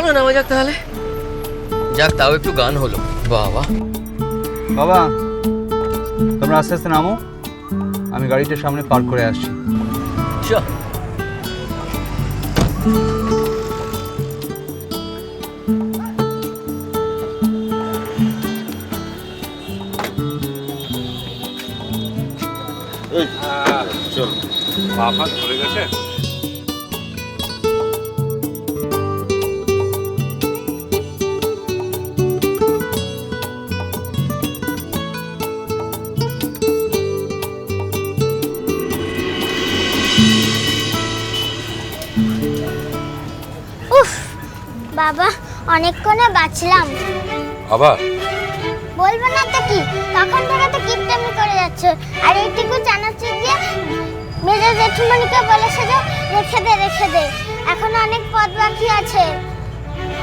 চলো নামা যাক তাহলে। যাক, তাও একটু গান হলো। বাবা বাবা, তোমরা আস্তে আস্তে নামো, আমি গাড়িটা সামনে পার্ক করে আসছি। চল। চল, বাবা চলে গেছে। উফ বাবা, অনেকক্ষণে বাঁচলাম। আবার বলবো না তো কি, তখন থেকে তো কিপটামি করে যাচ্ছে। আর এইটুকু জানাচ্ছি যে মেজো জেঠুমনিকে বলেছে যে রেখে দে। এখন অনেক পথ বাকি আছে।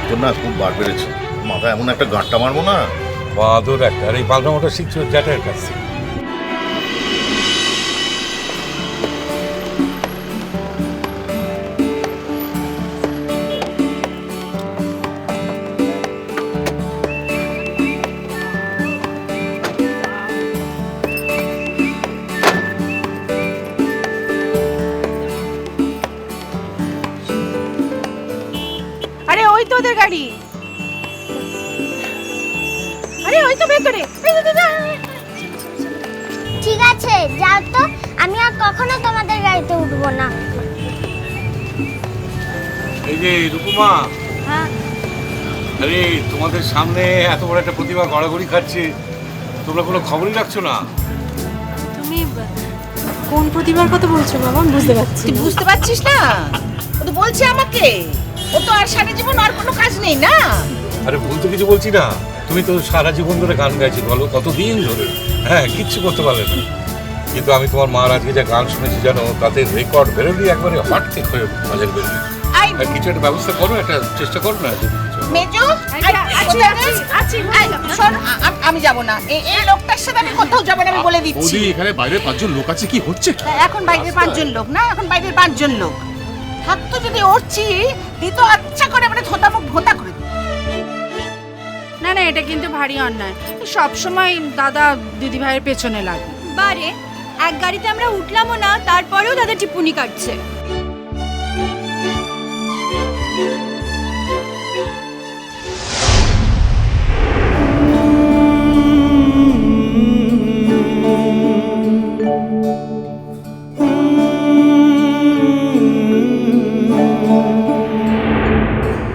তোর না খুব বার বেড়েছে, মাথায় এমন একটা গাঁটটা মারবো না। বাঁদর একটা। আর এই পাল্টামোটা শিখছো জ্যাঠের কাছে। আরে ওই তো ওদের গাড়ি, আরে ওই তো ভেতরে। ঠিক আছে যাও তো, আমি আর কখনো তোমাদের গাড়িতে উঠবো না। এই যে রূপমা, হ্যাঁ আরে তোমাদের সামনে এত বড় একটা প্রতিভা গড়াগড়ি খাচ্ছে, তোমরা কোনো খবরই রাখছো না। তুমি কোন প্রতিভার কথা বলছো বাবা? আমি বুঝতে পারছি। তুই বুঝতে পারছিস না? ও তো বলছে আমাকে, ও তো আর সারা জীবন আর কোনো কাজ নেই না। আরে ভুল তো কিছু বলছি না, তুমি তো সারা জীবন ধরে গান গাইছো, বলো কতদিন ধরে। হ্যাঁ, কিচ্ছু করতে পারলে না, কিন্তু আমি তোমার মার আজকে যা গান শুনেছি জানো, তাতে রেকর্ড বেরোলি একবারে হট কেক হয়ে মজার বেরোলি। আই আর কিছু একটা ব্যবস্থা করো, একটা চেষ্টা করো না যদি কিছু। মেজো, আছি শোন, আমি যাব না। এই লোকটার সাথে আমি কোথাও যাব না, আমি বলে দিচ্ছি। এখানে বাইরে 5 জন লোক আছে, কি হচ্ছে? এখন বাইরের 5 জন লোক না, এখন বাইরের 5 জন লোক থাকতো যদি উঠছি দিত আচ্ছা করে মানে থোতা মুখ ভোতা করে দিত। না না, এটা কিন্তু ভারী অন্যায়। সব সময় দাদা দিদি ভাইয়ের পেছনে লাগে। বারে এক গাড়িতে আমরা উঠলামও না, তারপরেও দাদা টিপুনি কাটছে।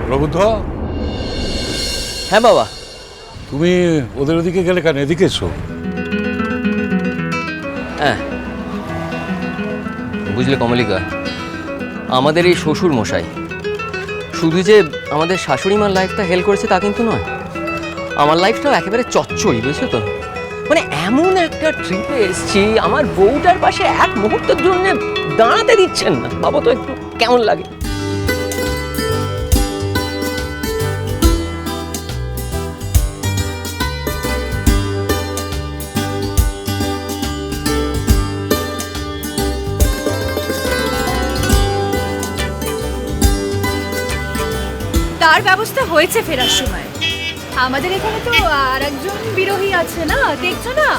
প্রবুদ্ধ, হ্যাঁ বাবা। তুমি ওদের ওদিকে গেলে কেন? এদিকে এসো। হ্যাঁ, বুঝলে কমলিকা, আমাদের এই শ্বশুর মশাই শুধু যে আমাদের শাশুড়ি মার লাইফটা হেল্প করেছে তা কিন্তু নয়, আমার লাইফটাও একেবারে চচ্চড়ি, বুঝছো তো। মানে এমন একটা ট্রিপে এসছি, আমার বউটার পাশে এক মুহূর্তের জন্য দাঁড়াতে দিচ্ছেন না। বাবা তো একটু কেমন লাগে। তার ব্যবস্থা হয়েছে ফেরার সময়। আমাদের এখানে তো আর একজন বিরোহী আছে না, দেখছো না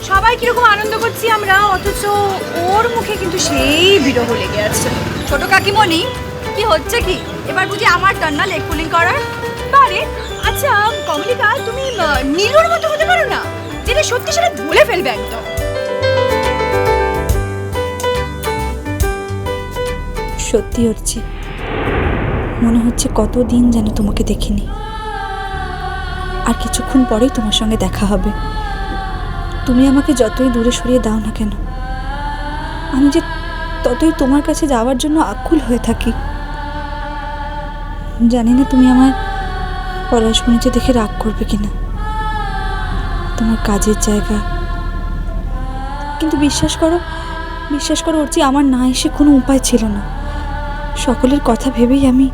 সবাই কিরকম আনন্দ করছি আমরা, অথচ ওর মুখে কিন্তু সেই বিরহ লেগে আছে। ছোট কাকিমণি, কি হচ্ছে কি? এবার বুঝি আমার টার্ন না লেগ পুলিং করার? বারে আচ্ছা কমলিকা, তুমি নীলুর মতো হতে পারো না, যেটা সত্যি সেটা বলে ফেলবে একদম। সত্যি হচ্ছে, মনে হচ্ছে কতদিন যেন তোমাকে দেখিনি। আর কিছুক্ষণ পরেই তোমার সঙ্গে দেখা হবে। তুমি আমাকে যতই দূরে সরিয়ে দাও না কেন, আমি যে ততই তোমার কাছে যাওয়ার জন্য আকুল হয়ে থাকি। জানি না তুমি আমার পলাশমণিকে দেখে রাগ করবে কিনা, তোমার কাজের জায়গা। কিন্তু বিশ্বাস করো অর্চি, আমার না এসে কোনো উপায় ছিল না। সকলের কথা ভেবেই আমি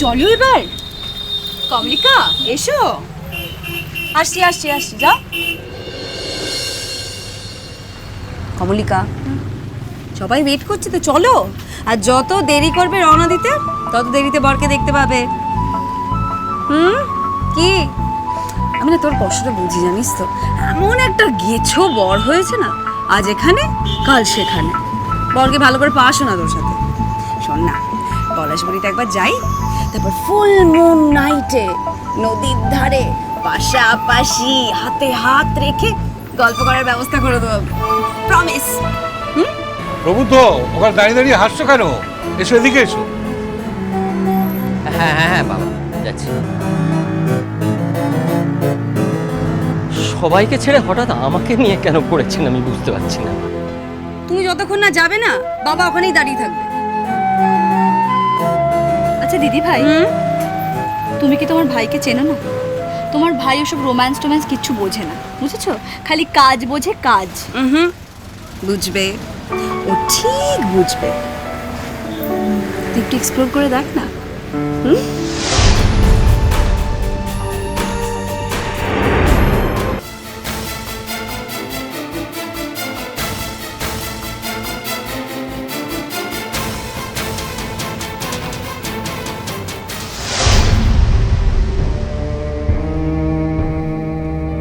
চলো এবার। কমলিকা এসো। আসছি আসছি আসছি, যাও। কমলিকা, সবাই ওয়েট করছে তো, চলো। আর যত দেরি করবে রওনা দিতে, তত দেরিতে বরকে দেখতে পাবে। কি, আমি না তোর কষ্টটা বুঝি, জানিস তো। এমন একটা গেছো বর হয়েছে না, আজ এখানে কাল সেখানে। বরকে ভালো করে পাসও না তোর সাথে। শোন না, পলাশবাড়িতে একবার যাই, তারপর ফুল মুন নাইটে নদীর ধারে পাশাপাশি হাতে হাত রেখে গল্প করার ব্যবস্থা করে দেবো, প্রমিস। প্রবুদ্ধ, ওখানে দাঁড়িয়ে দাঁড়িয়ে হাসছো কেন? এসো, এদিকে এসো। হ্যাঁ হ্যাঁ হ্যাঁ বাবা, যাচ্ছি। সবাইকে ছেড়ে হঠাৎ আমাকে নিয়ে কেন পড়েছেন আমি বুঝতে পারছি না। তুমি যতক্ষণ না যাবে না, বাবা ওখানেই দাঁড়িয়ে থাকবে। আচ্ছা দিদি ভাই, তুমি কি তোমার ভাইকে চেনো না? তোমার ভাই ওসব রোম্যান্স টোম্যান্স কিচ্ছু বোঝে না, বুঝেছো? খালি কাজ বোঝে, কাজ। বুঝবে, ও ঠিক বুঝবে। তুই একটু এক্সপ্লোর করে দেখ না।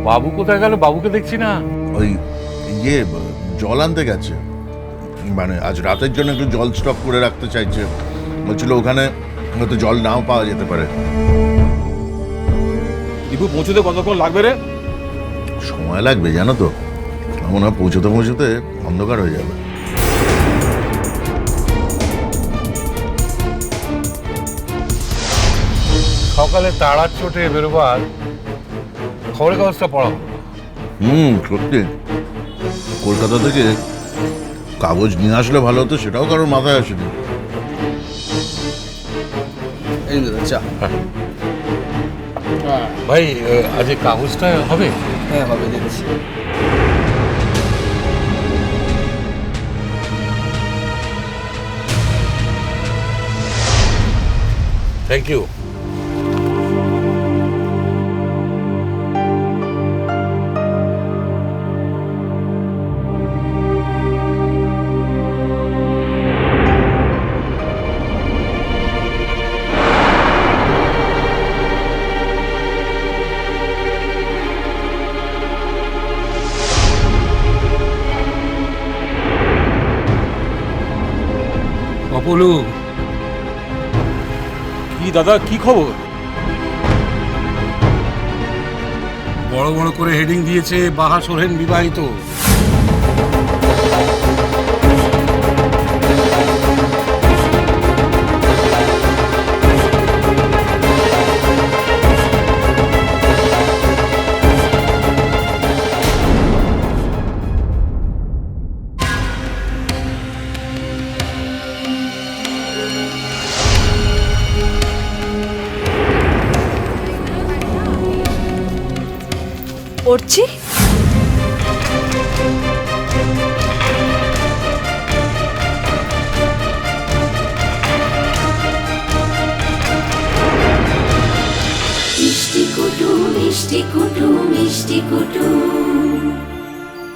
বাবু কোথায় গেল? বাবুকে দেখছি না। ওই ইয়ে জল আনতে গেছে, মানে আজ রাতের জন্য একটু জল স্টক করে রাখতে চাইছে। বলছিল ওখানে হয়তো জল নাও পাওয়া যেতে পারে। দীপু, পৌঁছতে কতক্ষণ লাগবে রে? সময় লাগবে জানো তো, মনে হয় পৌঁছতে পৌঁছতে অন্ধকার হয়ে যাবে। সকালে তাড়ার চোটে বেরোবার খবরের কাগজটা পড়া হলো। সত্যি কলকাতা থেকে কাগজ নিয়ে আসলে ভালো হতো, সেটাও কারোর মাথায় আসেনি। এই দাদা চা। ভাই, আজ এই কাগজটা হবে? হ্যাঁ হবে, দেখছি। Thank you. অপলু, কি দাদা, কি খবর? বড় বড় করে হেডিং দিয়েছে, বাহা সোহেন বিবাহিত। পড়ছি। মিষ্টি কুটু মিষ্টি কুটু মিষ্টি কুটু